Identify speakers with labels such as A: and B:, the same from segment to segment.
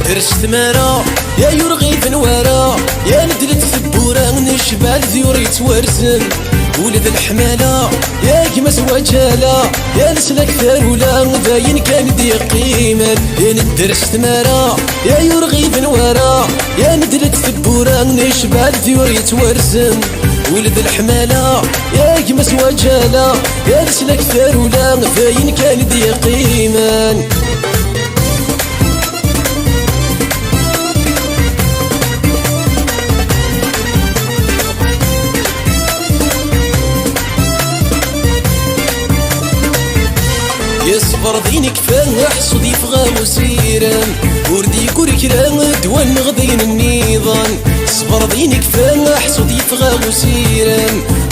A: درس ثمارة يا يرغي بنوارة يا ندلت ثبورة نشبال ذيور يتورسن ولد الحمالة يا كمس وجالة يا نسلك ثرولا باين كان دي قيمة يا ندرس ثمارة يا يرغي بنوارة يا ندلت ثبورة نشبال ذيور يتورسن ولد الحمالة يا كمس وجالة يا نسلك ثرولا باين كان دي قيمة يصبر دينك فان حصد يفغى مسيرا وردي يقول كلام دوان غضين النيضان صبر دينك فان حصد يفغى مسيرا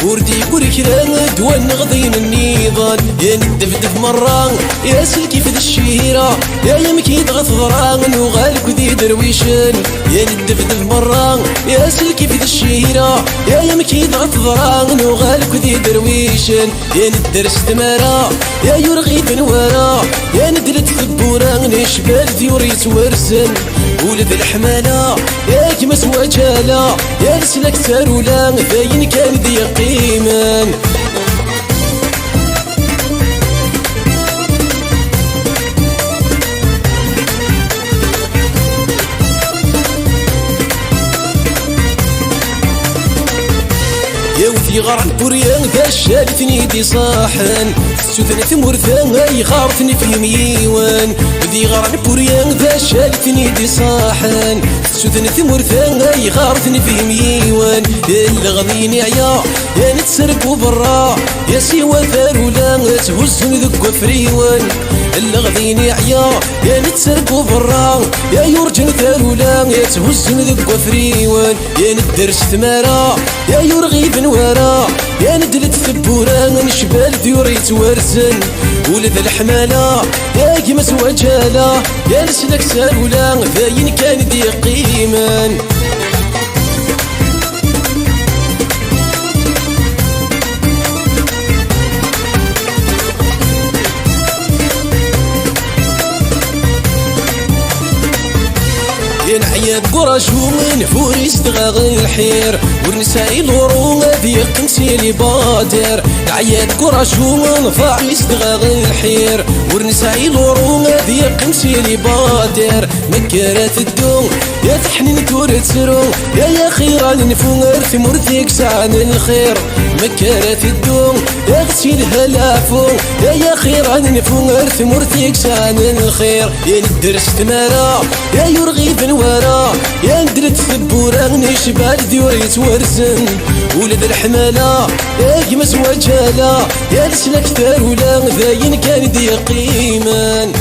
A: وردي يقول كلام دوان غضين النيضان يا ندفدف مرة يا سلكي في الشهيرة يا يمكي ضغط ضران وغالك ذي درويشن يا ندفدف مرة يا سلكي في الشهيرة يا يمكي ضغط ضران وغالك ذي درويشن يا ندرس ثمارة يا يرغي بنوارة يا ندلت ثبورة نشبال ذيور يتورسن ولد الحمالة يا كمس وجالة يا نسلك ثرولا باين كان ذي قيمة يا وثي غران بوريان ذا الشالثني دي صاحن سوثن ثمور ثاني خارثني في ميوان وذي غران بوريان ذا الشالثني دي صاحن سوثن ثمور ثاني خارثني في ميوان اللي غنيني عيا يا نتسرقوا برا يا سيوا ثارولا تهزن ذق فريوان اللي غنيني عيا يا نتسرقوا برا يا يرجن ثارولا تهزن ذق فريوان يا ندرس ثمارة يا يرغي بنوارة يا ندلت ثبورة نشبال ذيور يتورسن ولد الحمالة يا كمس وجالة يا نسلك سارولا باين كان ذي قيمة ينعياد قرش ومن فوريس تغاغ الحير ورنساي الورون ذي قمسي بادر نعياد قرش ومن فاريس تغاغ الحير ورنساي الورون ذي قمسي بادر مكرات الدون يا تحنين تورد سرو يا خيرا نفور ثمرتك سعن الخير مكرات الدون يا غسيل هلافو يا خيرا نفور ثمرتك سعن الخير يا ندرس ثمارة يا يرغي بنوارة يا ندرت ثبورة نشبال ذيور يتورسن ولد الحمالة يا كمس وجالة يا نسلك ثارولا باين كان ذي قيمة